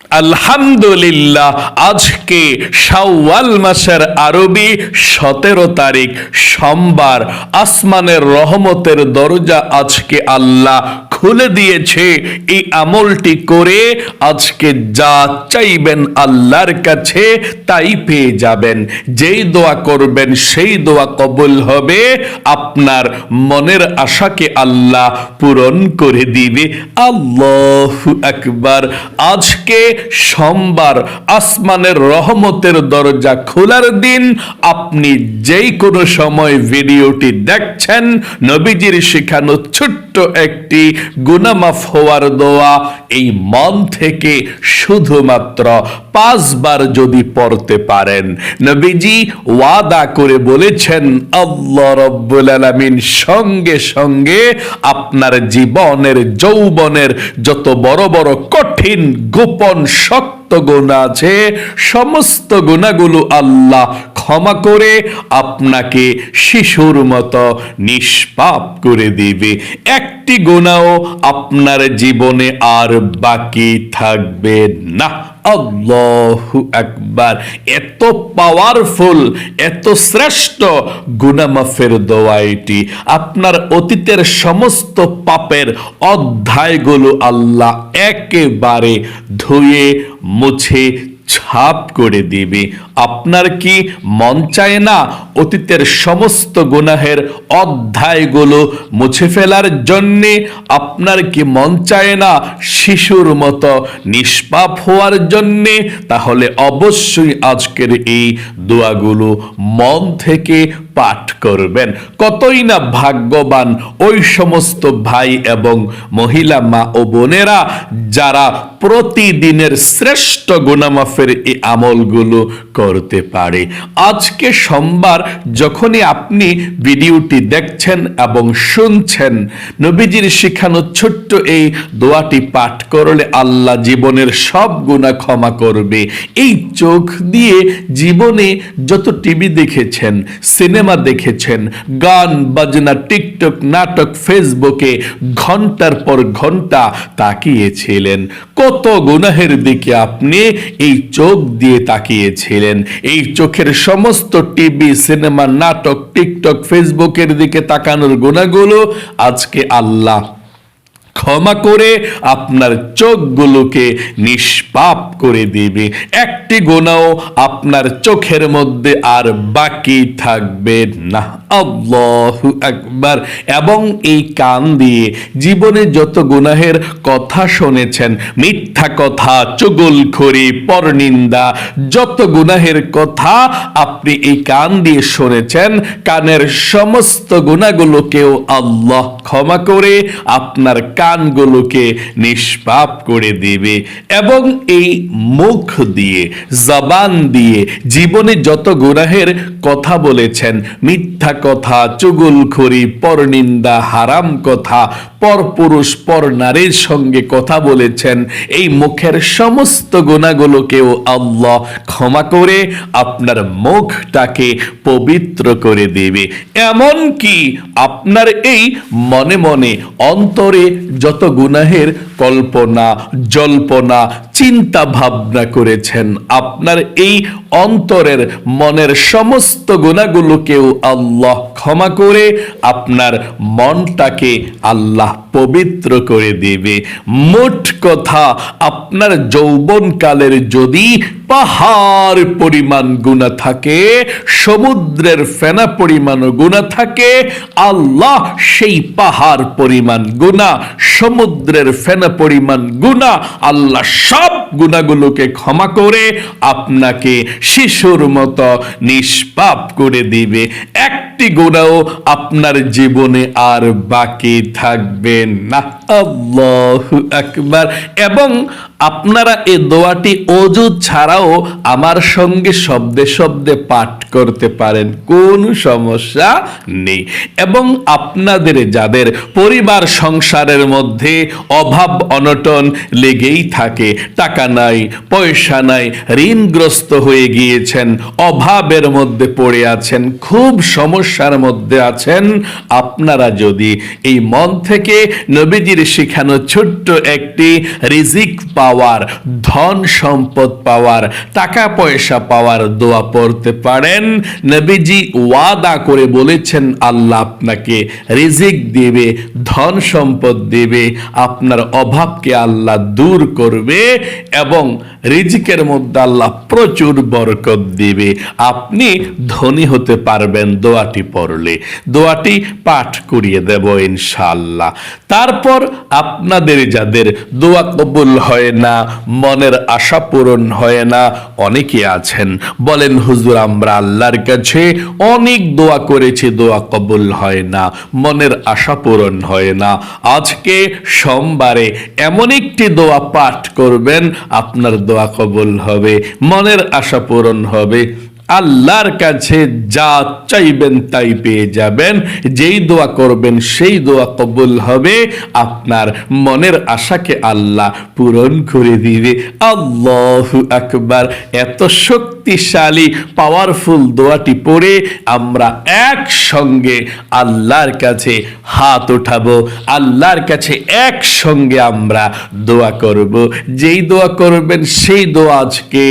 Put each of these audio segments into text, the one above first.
আলহামদুলিল্লাহ, আজকে শাওয়াল মাসের আরবি 17 তারিখ সোমবার। আসমানের রহমতের দরজা আজকে আল্লাহ খুলে দিয়েছে। এই আমলটি করে আজকে যা চাইবেন আল্লাহর কাছে তাই পেয়ে যাবেন। যেই দোয়া করবেন সেই দোয়া কবুল হবে। আপনার মনের আশাকে আল্লাহ পূরণ করে দিবে। আল্লাহু আকবার। আজকে সোমবার, আসমানের রহমতের দরজা খোলার দিন। আপনি যেই কোনো সময় ভিডিওটি দেখছেন, নবীজির শেখানো ছোট্ট একটি গুনাহ মাফ হওয়ার দোয়া এই মন থেকে শুধুমাত্র 5 বার যদি পড়তে পারেন, নবীজি ওয়াদা করে বলেছেন আল্লাহ রাব্বুল আলামিন সঙ্গে সঙ্গে আপনার জীবনের যৌবনের যত বড় বড় কঠিন গোপন শক্ত গুনাহ আছে, সমস্ত গুনাহগুলো আল্লাহ ক্ষমা করে আপনাকে শিশুর মতো নিষ্পাপ করে দিবে। একটি গুনাহ আপনার জীবনে আর বাকি থাকবে না। আল্লাহু আকবার। এত পাওয়ারফুল, এত শ্রেষ্ঠ গুনাহ মাফের দোয়া এটি। আপনার অতীতের সমস্ত পাপের অধ্যায়গুলো আল্লাহ একেবারে ধুয়ে মুছে ছাপ করে দিবে। আপনার কি মন চায় না অতীতের সমস্ত গুনাহের অধ্যায়গুলো মুছে ফেলার জন্যে? আপনার কি মন চায় না শিশুর মতো নিষ্পাপ হওয়ার জন্যে? তাহলে অবশ্যই আজকের এই দোয়াগুলো মন থেকে পাঠ করবেন। কতই না ভাগ্যবান ওই সমস্ত ভাই এবং মহিলা মা ও বোনেরা যারা প্রতিদিনের শ্রেষ্ঠ গুনাহ মাফের এই আমলগুলো করতে পারে। আজকে সোমবার যখনই আপনি ভিডিওটি দেখছেন এবং শুনছেন, নবীজির শেখানো ছোট্ট এই দোয়াটি পাঠ করলে আল্লাহ জীবনের সব গুনাহ ক্ষমা করবে। এই চোখ দিয়ে জীবনে যত টিভি দেখেছেন, সিনেমা দেখেছেন, গান বাজনা, টিকটক, নাটক, ফেসবুকে ঘন্টার পর ঘন্টা তাকিয়েছিলেন, কত গুনাহের দিকে আপনি এই চোখ দিয়ে তাকিয়েছিলেন। এই চোখের সমস্ত টিভি, সিনেমা, নাটক, টিকটক, ফেসবুকের দিকে তাকানোর গুনাহগুলো আজকে আল্লাহ ক্ষমা করে আপনার চোখগুলোকে নিষ্পাপ করে দিবে। একটি গুনাহ আপনার চোখের মধ্যে আর বাকি থাকবে না। আল্লাহু আকবার। এবং এই কান দিয়ে জীবনে যত গুনাহের কথা শুনেছেন, মিথ্যা কথা, চুগলখড়ি, পরনিন্দা, যত গুনাহের কথা আপনি এই কান দিয়ে শুনেছেন, কানের সমস্ত গুনাহগুলোকেও আল্লাহ ক্ষমা করে আপনার কানগুলোকে নিষ্পাপ করে দিবে। এবং এই মুখ দিয়ে, জবান দিয়ে জীবনে যত গুনাহের কথা বলেছেন, মিথ্যা কথা, চুগলখড়ি, পরনিন্দা, হারাম কথা, পরপুরুষ পর নারীর সঙ্গে কথা বলেছেন, এই মুখের সমস্ত গুনাহগুলোকেও আল্লাহ ক্ষমা করে আপনার মুখটাকে পবিত্র করে দেবে। এমন কি আপনার এই মনে মনে অন্তরে যত গুনাহের কল্পনা, জল্পনা, চিন্তা ভাবনা করেছেন, আপনার এই অন্তরের মনের সমস্ত গুনাহগুলোকেও আল্লাহ ক্ষমা করে আপনার মনটাকে আল্লাহ পবিত্র করে দেবে। মোট কথা, আপনার যৌবনকালের যদি পাহাড় পরিমাণ গুনাহ থাকে, সমুদ্রের ফেনা পরিমাণ গুনাহ থাকে, আল্লাহ সেই পাহাড় পরিমাণ গুনাহ, সমুদ্রের ফেনা পরিমাণ গুনাহ আল্লাহ সব গুনাহগুলোকে ক্ষমা করে আপনাকে শিশুর মতো নিষ্পাপ করে দিবে। একটি গুনাহ আপনার জীবনে আর বাকি থাকবে না। আল্লাহু আকবার। এবং আপনারা এই দোয়াটি ওযু ছাড়াও আমার সঙ্গে শব্দে শব্দে পাঠ করতে পারেন, কোনো সমস্যা নেই। এবং আপনাদের যাদের পরিবার সংসারের মধ্যে অভাব অনটন লেগেই থাকে, টাকা টাকা নাই, পয়সা নাই, ঋণগ্রস্ত হয়ে গিয়েছেন, অভাবের মধ্যে পড়ে আছেন, খুব সমস্যার মধ্যে আছেন, আপনারা যদি এই মন থেকে নবীজির শিখানো ছোট্ট একটি রিজিক পাওয়ার, ধন সম্পদ পাওয়ার, টাকা পয়সা পাওয়ার দোয়া পড়তে পারেন, নবীজি ওয়াদা করে বলেছেন আল্লাহ আপনাকে রিজিক দিবে, ধন সম্পদ দিবে, আপনার অভাবকে আল্লাহ দূর করবে এবং রিজিকের মধ্যে আল্লাহ প্রচুর বরকত দিবে। আপনি ধনী হতে পারবেন দোয়াটি পড়লে। দোয়াটি পাঠ করিয়ে দেব ইনশাআল্লাহ। তারপর আপনাদের যাদের দোয়া কবুল হয় না, মনের আশা পূরণ হয় না, অনেকে আছেন বলেন হুজুর আমরা আল্লাহর কাছে অনেক দোয়া করেছি, দোয়া কবুল হয় না, মনের আশা পূরণ হয় না। আজকে সোমবারে এমন একটি দোয়া পাঠ করবেন, আপনার দোয়া কবুল হবে, মনের আশা পূরণ হবে, আল্লাহর কাছে যা চাইবেন তাই পেয়ে যাবেন। যেই দোয়া করবেন সেই দোয়া কবুল হবে, আপনার মনের আশাকে আল্লাহ পূরণ করে দিবে। আল্লাহু আকবার। এত শক্তিশালী পাওয়ারফুল দোয়াটি পড়ে আমরা একসঙ্গে আল্লাহর কাছে হাত উঠাবো, আল্লাহর কাছে একসঙ্গে আমরা দোয়া করব। যেই দোয়া করবেন সেই দোয়া আজকে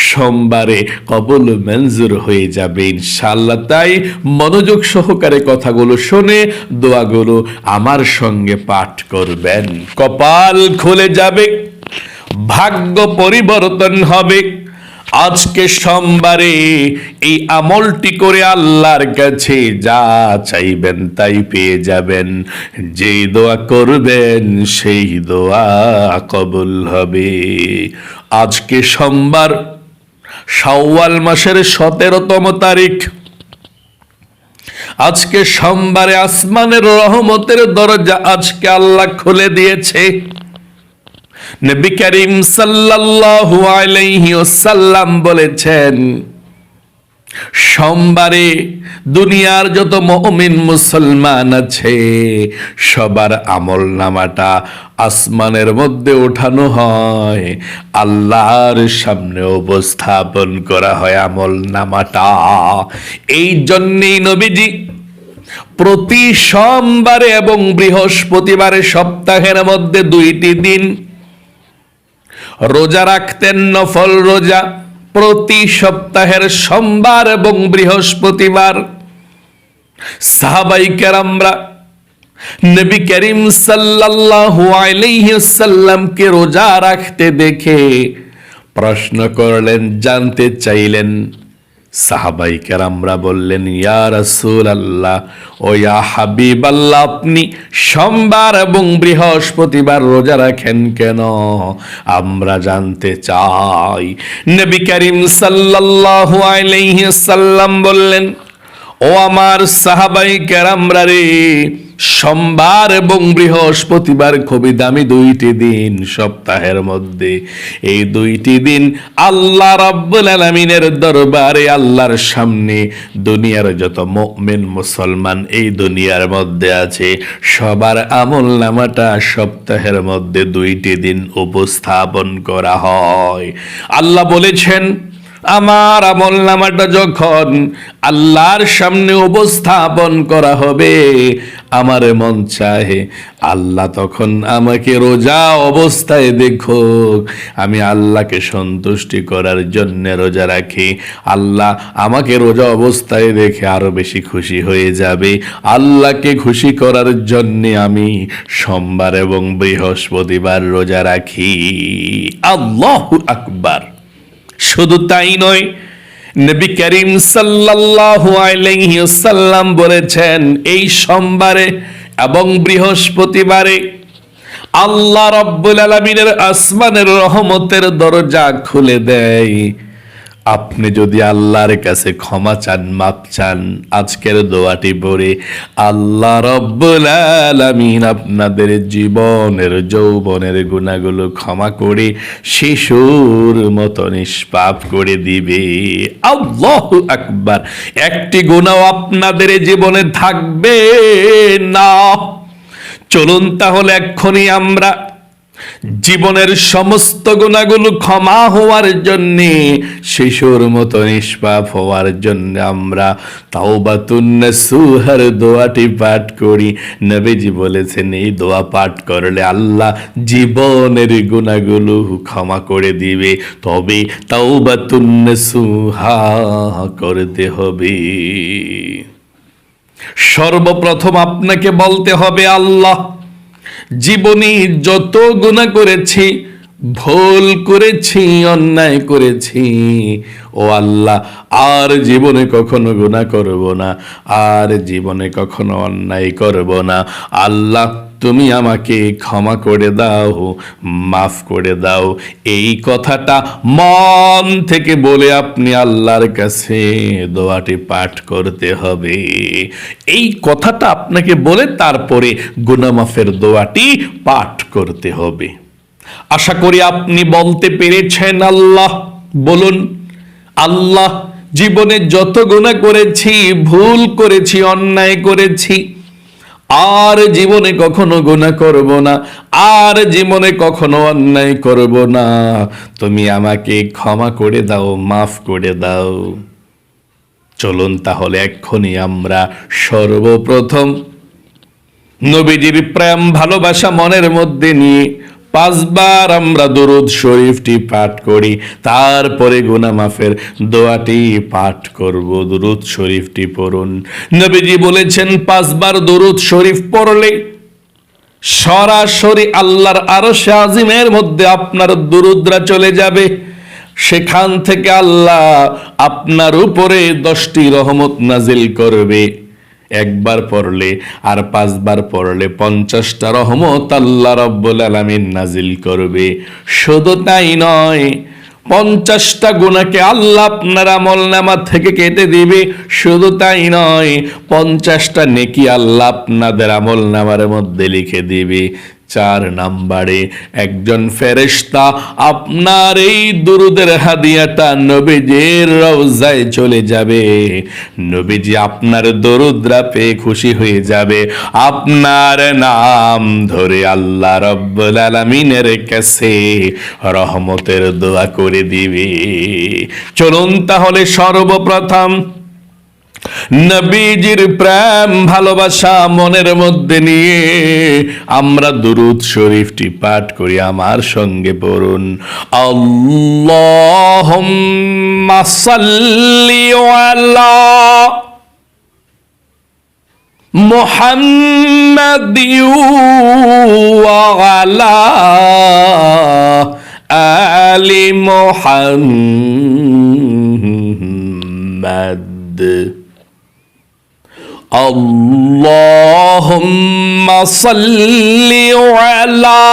সোমবারে কবুল মঞ্জুর হয়ে যাবে ইনশাআল্লাহ। তাই মনোযোগ সহকারে কথাগুলো শুনে দোয়াগুলো আমার সঙ্গে পাঠ করবেন। কপাল খুলে যাবে, ভাগ্য পরিবর্তন হবে। আজকে সোমবারে এই আমলটি করে আল্লাহর কাছে যা চাইবেন তাই পেয়ে যাবেন। যেই দোয়া করবেন সেই দোয়া কবুল হবে। আজকে সোমবার, শাওয়াল মাসের 17তম তারিখ। আজকে সোমবারে আসমানের রহমতের দরজা আজকে আল্লাহ খুলে দিয়েছে। নবী করিম সাল্লাল্লাহু আলাইহি ওয়াসাল্লাম বলেছেন, সোমবারে দুনিয়ার যত মুমিন মুসলমান আছে সবার আমল নামাটা আসমানের মধ্যে ওঠানো হয়, আল্লাহর সামনে উপস্থাপন করা হয় আমল নামাটা। এই জন্যই নবীজি প্রতি সোমবারে এবং বৃহস্পতিবারে সপ্তাহের মধ্যে 2টি দিন রোজা রাখতেন, নফল রোজা, প্রতি সপ্তাহের সোমবার এবং বৃহস্পতিবার। সাহাবায়ে কেরামরা নবী করিম সাল্লাল্লাহু আলাইহি ওয়াসাল্লামকে রোজা রাখতে দেখে প্রশ্ন করলেন, জানতে চাইলেন। সাহাবায়ে কেরামরা বললেন, ইয়া রাসূলুল্লাহ, ও ইয়া হাবিবাল্লাহ, আপনি সোমবার এবং বৃহস্পতিবার রোজা রাখেন কেন? আমরা জানতে চাই। নবী করিম সাল্লাল্লাহু আলাইহি ওয়াসাল্লাম বললেন, ও আমার সাহাবায়ে কেরামরা রে, সোমবার এবং বৃহস্পতিবার খুবই দামি 2টি দিন সপ্তাহের মধ্যে। এই 2টি দিন আল্লাহ রাব্বুল আলামিনের দরবারে, আল্লাহর সামনে দুনিয়ার যত মুমিন মুসলমান এই দুনিয়ার মধ্যে আছে সবার আমল নামাটা সপ্তাহের মধ্যে 2টি দিন উপস্থাপন করা হয়। আল্লাহ বলেছেন, আমার আমল নামাটা যখন আল্লাহর সামনে উপস্থাপন করা হবে, আমার মন চাহে আল্লাহ তখন আমাকে রোজা অবস্থায় দেখুক। আমি আল্লাহকে সন্তুষ্টি করার জন্য রোজা রাখি, আল্লাহ আমাকে রোজা অবস্থায় দেখে আরো বেশি খুশি হয়ে যাবে। আল্লাহকে খুশি করার জন্য আমি সোমবার এবং বৃহস্পতিবার রোজা রাখি। আল্লাহু আকবার। শুধু তাই নয়, নবী করিম সাল্লাল্লাহু আলাইহি ওয়াসাল্লাম বলেছেন, এই সোমবারে এবং বৃহস্পতিবারে আল্লাহ রাব্বুল আলামিনের আসমানের রহমতের দরজা খুলে দেয়। আপনি যদি আল্লাহর কাছে ক্ষমা চান, মাপ চান, আজকের দোয়াটি পড়ে আল্লাহ রাব্বুল আলামিন আপনাদের জীবনের যৌবনের গুনাহগুলো ক্ষমা করে শিশুর মতো নিষ্পাপ করে দিবে। আল্লাহু আকবার। একটি গুনাহ আপনাদের জীবনে থাকবে না। চলুন তাহলে এক্ষুনি আমরা জীবনের সমস্ত গুনাহগুলো ক্ষমা হওয়ার জন্যে, শিশুর মতো নিষ্পাপ হওয়ার জন্য আমরা তাওবাতুন নাসুহার দোয়াটি পাঠ করি। নবীজি বলেছেন এই দোয়া পাঠ করলে আল্লাহ জীবনের গুনাহগুলো ক্ষমা করে দিবে। তবে তাওবাতুন নাসুহা করতে হবে। সর্বপ্রথম আপনাকে বলতে হবে, আল্লাহ জীবনে যত গুনাহ করেছি, ভুল করেছি, অন্যায় করেছি, ও আল্লাহ আর জীবনে কখনো গুনাহ করব না, আর জীবনে কখনো অন্যায় করব না। আল্লাহ তুমি আমাকে ক্ষমা করে দাও, মাফ করে দাও। এই কথাটা মন থেকে বলে আপনি আল্লাহর কাছে দোয়াটি পাঠ করতে হবে। এই কথাটা আপনাকে বলে তারপরে গুনাহ মাফের দোয়াটি পাঠ করতে হবে। আশা করি আপনি বলতে পেরেছেন। আল্লাহ বলুন, আল্লাহ জীবনে যত গুনাহ করেছি, ভুল করেছি, অন্যায় করেছি, আর জীবনে কখনো গুনাহ করব না, আর জীবনে কখনো অন্যায় করব না। তুমি আমাকে ক্ষমা করে দাও, মাফ করে দাও। চলুন তাহলে এক্ষুনি আমরা সর্বপ্রথম নবীজির প্রেম ভালোবাসা মনের মধ্যে নিয়ে 5 বার আমরা দরুদ শরীফটি পাঠ করি, তারপরে গুনাহ মাফের দোয়াটি পাঠ করব। দরুদ শরীফটি পড়ুন। নবীজি বলেছেন 5 বার দরুদ শরীফ পড়লে সরাসরি আল্লাহর আরশে আজিমের মধ্যে আপনার দরুদরা চলে যাবে। সেখান থেকে আল্লাহ আপনার উপরে 10টি রহমত নাজিল করবে। একবার পড়লে আর 5 বার পড়লে 50টা রহমত আল্লাহ রাব্বুল আলামিন নাজিল করবে। শুধু তাই নয়, 50টা গুনাহকে আল্লাহ আপনার আমলনামা থেকে কেটে দিবে। শুধু তাই নয়, 50টা নেকি আল্লাহ আপনাদের আমলনামার মধ্যে লিখে দিবে। 4 নম্বরে একজন ফেরেশতা আপনার এই দুরুদের হাদিয়াটা নবীজির রওজায় চলে যাবে। নবীজি আপনার দরুদরা পেয়ে খুশি হয়ে যাবে, আপনার নাম ধরে আল্লাহ রাব্বুল আলামিনের কাছে রহমতের দোয়া করে দিবে। চলুন তাহলে সর্বপ্রথম নবীজির প্রেম ভালোবাসা মনের মধ্যে নিয়ে আমরা দুরূদ শরীফটি পাঠ করি। আমার সঙ্গে পড়ুন, আল্লাহুম্মা সাল্লি আলা মুহাম্মাদিন ওয়া আলা আলি মুহাম্মাদ। আল্লাহুম্মা সাল্লি আলা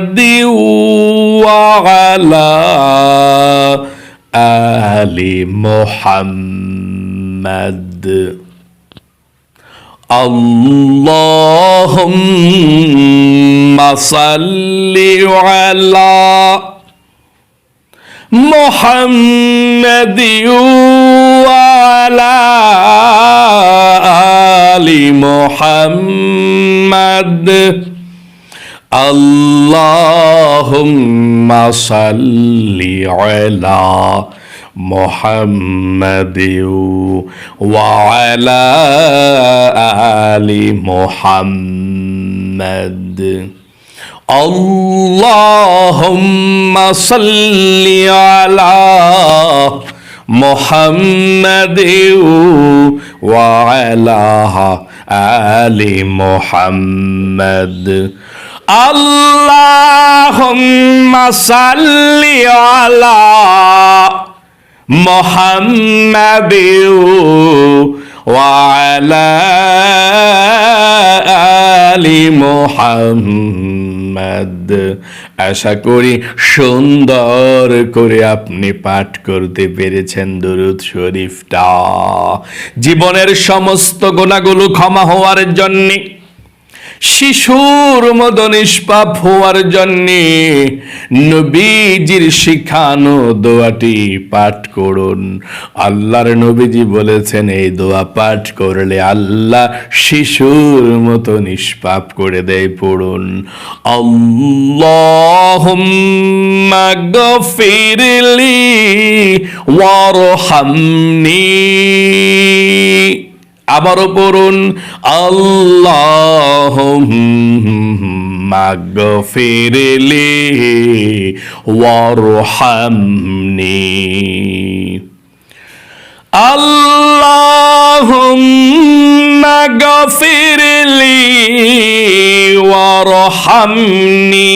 মুহাম্মাদিন ওয়া আলা আলি মুহাম্মাদ। আল্লাহুম্মা সাল্লি আলা মুহাম্মাদিন ওয়া আলা আলি মুহাম্মাদ। আল্লাহুম্মা সাল্লি আলা মুহাম্মাদিন ওয়া আলা আলি মুহাম্মাদ। আল্লাহুম্মা সাল্লি আলা মুহাম্মাদিন ওয়া আলা আলি মুহাম্মাদ। আল্লাহুম্মা সাল্লি আলা মুহাম্মাদিন ওয়া আলা আলি মুহাম্মাদ। আশা করি সুন্দর করে আপনি পাঠ করতে পেরেছেন দরুদ শরীফটা। জীবনের সমস্ত গুনাহগুলো ক্ষমা হওয়ার জন্যে শিশুর মতো নিষ্পাপ হওয়ার জন্যে নবীজির শিখানো দোয়াটি পাঠ করুন। আল্লাহর নবীজি বলেছেন এই দোয়া পাঠ করলে আল্লাহ শিশুর মতো নিষ্পাপ করে দেয়। পড়ুন, আল্লাহুম্মা গফিরলি ওয়ারহামনি। আবারও পড়ুন, আল্লাহুম্মা গফিরলি ওয়ারহামনি। আল্লাহুম্মা গফিরলি ওয়ারহামনি।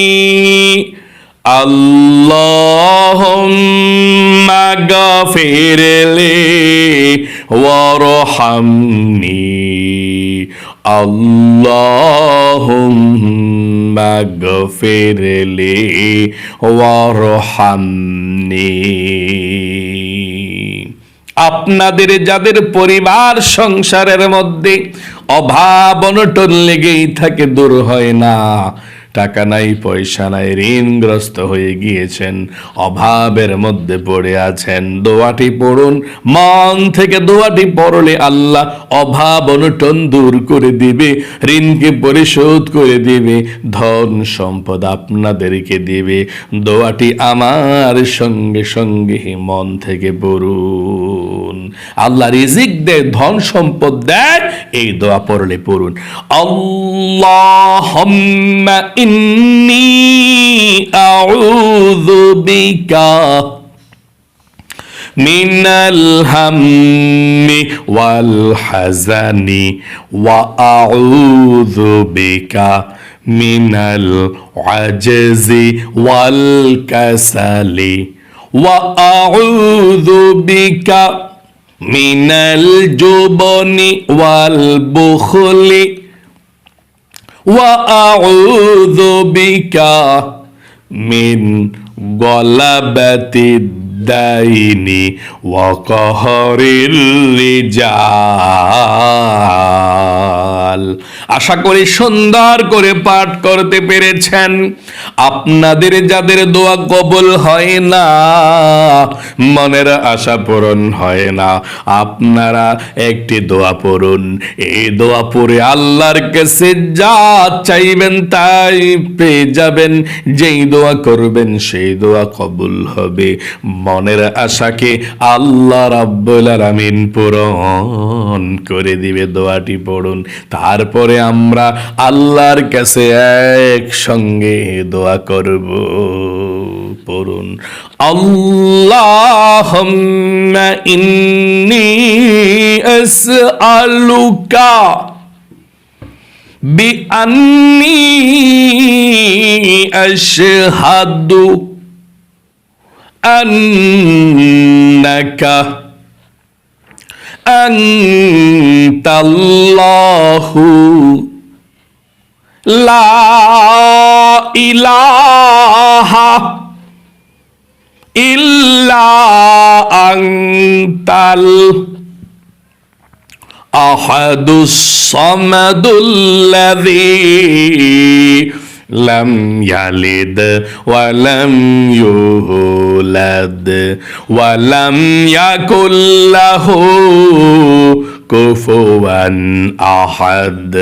আল্লাহুম্মা গফিরলি ওয়ারহামনি। আল্লাহুম্মা গফিরলি ওয়ারহামনি। আপনাদের যাদের পরিবার সংসারের মধ্যে অভাব অনটন লেগেই থাকে, দূর হয় না, টাকা নাই পয়সা নাই, ঋণগ্রস্ত হয়ে গিয়েছেন, অভাবের মধ্যে পড়ে আছেন, দোয়াটি পড়ুন। মন থেকে দোয়াটি পড়লে আল্লাহ অভাব অনটন দূর করে দিবে, ঋণকে পরিশোধ করে দিবে, ধন সম্পদ আপনাদেরকে দিবে। দোয়াটি আমার সঙ্গে সঙ্গে মন থেকে পড়ুন। আল্লাহ রিজিক দেয়, ধন সম্পদ দেয়, এই দোয়া পড়লে পড়ুন। আল্লাহুম্মা ইন্নী আউযু বিকা মিনাল হাম্মি ওয়াল হাযানি ওয়া আউযু বিকা মিনাল আজজি ওয়াল কাসালি ওয়া আউযু বিকা মিনাল জুবনি ওয়াল বুখলি ওয়া আউযু বিকা মিন গলাবাতিদ দাইনি ওয়া কাহরিল রিজাল। আশা করি সুন্দর করে পাঠ করতে পেরেছেন। আপনাদের যাদের দোয়া কবুল হয় না, মনের আশা পূরণ হয় না, আপনারা একটি দোয়া পড়ুন। এই দোয়া পড়ে আল্লাহর কাছে যা চাইবেন তাই পেয়ে যাবেন। যেই দোয়া করবেন সেই দোয়া কবুল হবে। মনের আশাকে আল্লাহ রাব্বুল আলামিন পূরণ করে দিবে। দোয়াটি পড়ুন, তারপরে আমরা আল্লাহর কাছে একসঙ্গে দোয়া করব। পড়ুন, আল্লাহুম্মা ইন্নী আসআলুকা বিআন্নী আশহাদু আন্নাকা আনতাল্লাহু লা ইলাহা ইল্লা আনতাল আহাদুস সামাদুল্লাযী লাম ইয়ালিদ ওয়া লাম ইউলাদ ওয়া লাম ইয়াকুল লাহু কুফুয়ান আহাদ।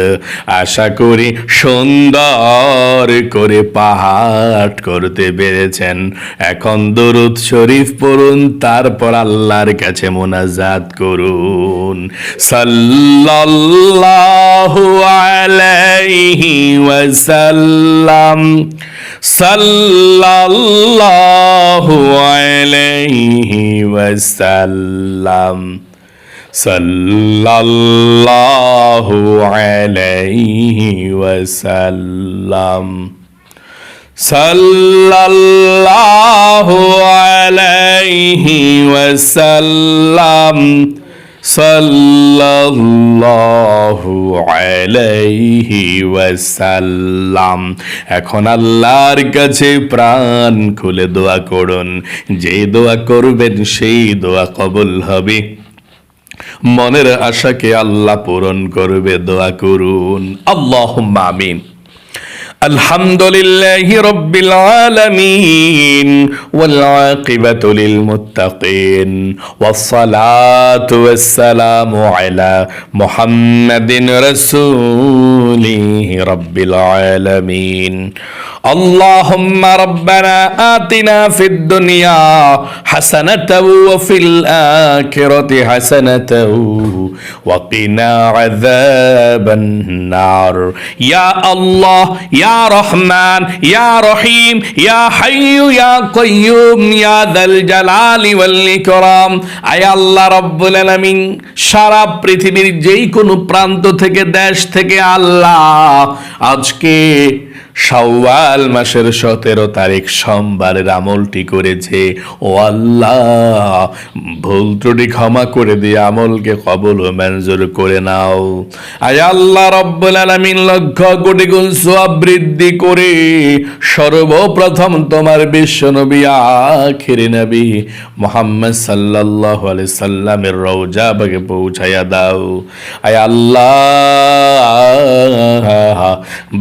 আশা করি সুন্দর করে পাঠ করতে পেরেছেন। এখন দরুদ শরীফ পড়ুন, তারপর আল্লাহর কাছে মোনাজাত করুন। সাল্লাল্লাহু আলাইহি ওয়াসাল্লাম, সাল্লাল্লাহু আলাইহি ওয়াসাল্লাম, সাল্লাল্লাহু আলাইহি ওয়াসাল্লাম, সাল্লাল্লাহু আলাইহি ওয়াসাল্লাম, সাল্লাল্লাহু আলাইহি ওয়াসাল্লাম। এখন আল্লাহর কাছে প্রাণ খুলে দোয়া করুন। যে দোয়া করবেন সেই দোয়া কবুল হবে। মনের আশাকে আল্লাহ পূরণ করবে, দোয়া করুন। আল্লাহুম্মা আমিন। আলহামদুলিল্লাহি রাব্বিল আলামিন ওয়াল আকিবাতু লিল মুত্তাকিন ওয়াস সালাতু ওয়াস সালামু আলা মুহাম্মাদিন রাসূলিহি রাব্বিল আলামিন। আল্লাহুম্মা রাব্বানা আতিনা ফিদ দুনিয়া হাসানাতাও ওয়া ফিল আখিরাতি হাসানাতাও ওয়া কিনা আযাবান নার। ইয়া আল্লাহ, ইয়া রহমান, ইয়া রহিম, ইয়া হাইয়্যু ইয়া কাইয়্যুম, ইয়া যাল জালালি ওয়াল ইকরাম। আয় আল্লাহ রাব্বুল আলামিন, সারা পৃথিবীর যেই কোনো প্রান্ত থেকে, দেশ থেকে আল্লাহ আজকে শাওয়াল মাসের 17 তারিখ সোমবারের আমলটি করেছে, ও আল্লাহ ভুল ত্রুটি ক্ষমা করে দিয়ে আমলকে কবুল ও মঞ্জুর করে নাও। আয় আল্লাহ রাব্বুল আলামিন, লক্ষ কোটি গুণ সওয়াব বৃদ্ধি করে সর্বপ্রথম তোমার বিশ্ব নবী, আখির নবী মুহাম্মদ সাল্লাল্লাহু আলাইহি সাল্লামের রওজা বাগে পৌঁছায়া দাও। আয় আল্লাহ,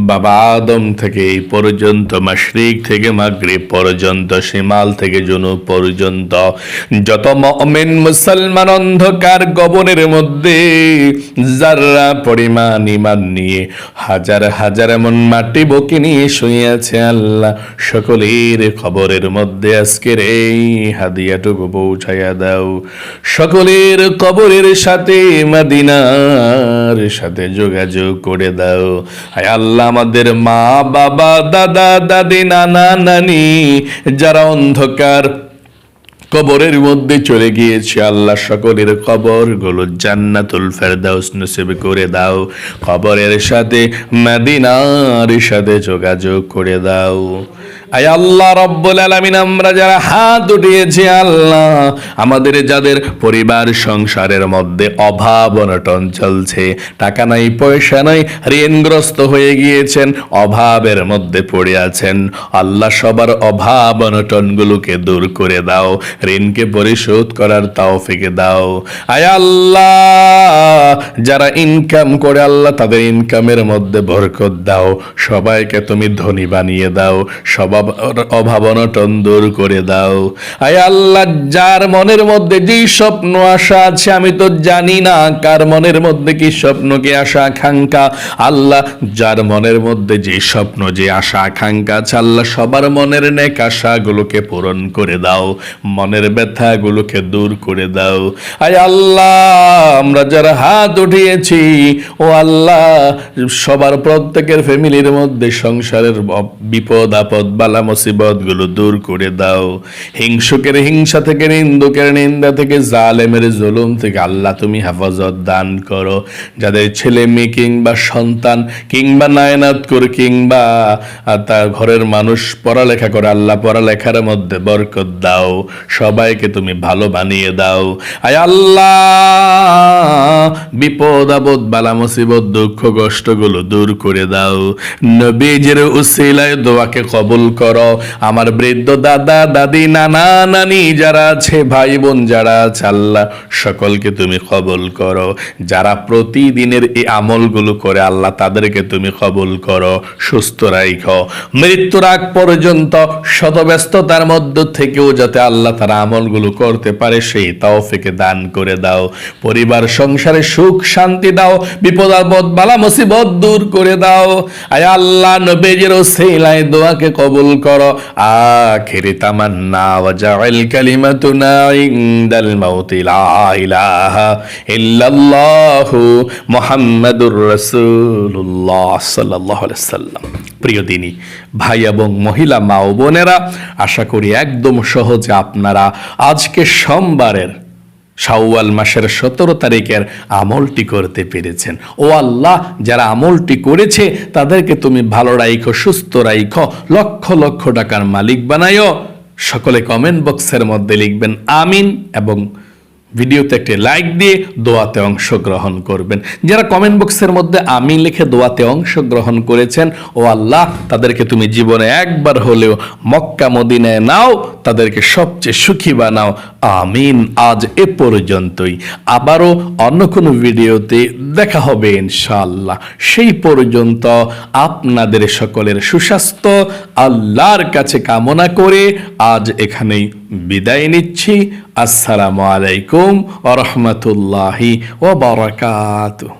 বাবা আদম থেকে এই পর্যন্ত, মাশরিক থেকে মাগরিব পর্যন্ত, শিমাল থেকে জুনুব পর্যন্ত যত মুমিন মুসলমান অন্ধকার কবরের মধ্যে যারা পরিমাণ ঈমান নিয়ে হাজার হাজার এমন মাটি বুকে নিয়ে শুয়ে আছে, আল্লাহ সকলের কবরের মধ্যে আজকের এই হাদিয়াটুকু পৌঁছায়া দাও। সকলের কবরের সাথে মদিনার সাথে যোগাযোগ করে দাও। আয় আল্লাহ, আমাদের মা বাবা, দাদা দাদি, নানা নানি যারা অন্ধকার কবরের মধ্যে চলে গিয়েছে, আল্লাহ সকলের কবরগুলো জান্নাতুল ফেরদাউস নসিব করে দাও। কবরের সাথে মদিনার সাথে যোগাযোগ করে দাও। আয় আল্লাহ রাব্বুল আলামিন, আমরা যারা হাত উঠিয়েছি আল্লাহ, আমাদের যাদের পরিবার সংসারের মধ্যে অভাব অনটন চলছে, টাকা নাই, পয়সা নাই, ঋণগ্রস্ত হয়ে গিয়েছেন, অভাবের মধ্যে পড়ে আছেন, আল্লাহ সবার অভাব অনটনগুলোকে দূর করে দাও, ঋণকে পরিশোধ করার তৌফিক দাও। আয় আল্লাহ, যারা ইনকাম করে আল্লাহ তাদের ইনকামের মধ্যে বরকত দাও, সবাইকে তুমি ধনী বানিয়ে দাও, সবার অভাব অনটন দূর করে দাও। আয় আল্লাহ, যার মনের মধ্যে যেই স্বপ্ন আশা আছে, আমি তো জানি না কার মনের মধ্যে কি স্বপ্ন, কি আশা আকাঙ্ক্ষা, আল্লাহ যার মনের মধ্যে যে স্বপ্ন, যে আশা আকাঙ্ক্ষা আছে, আল্লাহ সবার মনের নেক আশাগুলোকে পূরণ করে দাও, মনের ব্যথাগুলোকে দূর করে দাও। আয় আল্লাহ, আমরা যারা হাত উঠিয়েছি, ও আল্লাহ সবার প্রত্যেকের ফ্যামিলির মধ্যে সংসারের বিপদ আপদ বালা মুসিবত গুলো দূর করে দাও। হিংসুকের হিংসা থেকে, নিন্দুকের নিন্দা থেকে, জালেমের জুলুম থেকে আল্লাহ তুমি হেফাজত দান করো। যাদের ছেলে মেয়ে কিংবা সন্তান কিংবা নায়নাত করে কিংবা তার ঘরের মানুষ পড়ালেখা করে, আল্লাহ পড়ালেখার মধ্যে বরকত দাও, সবাইকে তুমি ভালো বানিয়ে দাও। আয় আল্লাহ, বিপদ আপদ বালা মুসিবত দুঃখ কষ্টগুলো দূর করে দাও। নবীজির উসিলায় দোয়াকে কবুল করো। আমার বৃদ্ধ দাদা দাদি, নানা নানি যারা আছে, ভাই বোন যারা আছে, আল্লাহ সকলকে তুমি কবুল করো। যারা প্রতিদিনের এই আমলগুলো করে, আল্লাহ তাদেরকে তুমি কবুল করো, সুস্থ রাখো, মৃত্যুর আগ পর্যন্ত শত ব্যস্ততার মধ্য থেকেও যাতে আল্লাহ তারা আমলগুলো করতে পারে সেই তৌফিক দান করে দাও। পরিবার সংসারে সুখ শান্তি দাও, বিপদ আপদ বালা মুসিবত দূর করে দাও। আয় আল্লাহ, নবীজির ওসিলায় দোয়াকে কবুল করো। আখিরি তামান্না ওয়াজআল কালিমাতুনা ইনদাল মাউতি লা ইলাহা ইল্লাল্লাহু মুহাম্মাদুর রাসূলুল্লাহ সাল্লাল্লাহু আলাইহি সাল্লাম। প্রিয় দিনী ভাই এবং মহিলা মা ও বোনেরা, আশা করি একদম সহজে আপনারা আজকে সোমবারের শাওয়াল মাসের 17 তারিখের আমলটি করতে পেরেছেন। ও আল্লাহ, যারা আমলটি করেছে তাদেরকে তুমি ভালো রাখো, সুস্থ রাখো, লক্ষ লক্ষ টাকার মালিক বানায়ো। সকলে কমেন্ট বক্সের মধ্যে লিখবেন আমিন এবং ভিডিওতে একটি লাইক দিয়ে দোয়াতে অংশগ্রহণ করবেন। যারা কমেন্ট বক্সের মধ্যে আমি লিখে দোয়াতে অংশগ্রহণ করেছেন, ও আল্লাহ তাদেরকে তুমি জীবনে একবার হলেও মক্কা মদিনায় নাও, তাদেরকে সবচেয়ে সুখী বানাও, আমিন। আজ এ পর্যন্তই, আবারও অন্য কোনো ভিডিওতে দেখা হবে ইনশাআল্লাহ। সেই পর্যন্ত আপনাদের সকলের সুস্বাস্থ্য আল্লাহর কাছে কামনা করে আজ এখানেই বিদায় নিচ্ছি। আসসালামু আলাইকুম ওয়া রাহমাতুল্লাহি ওয়া বারাকাতুহু।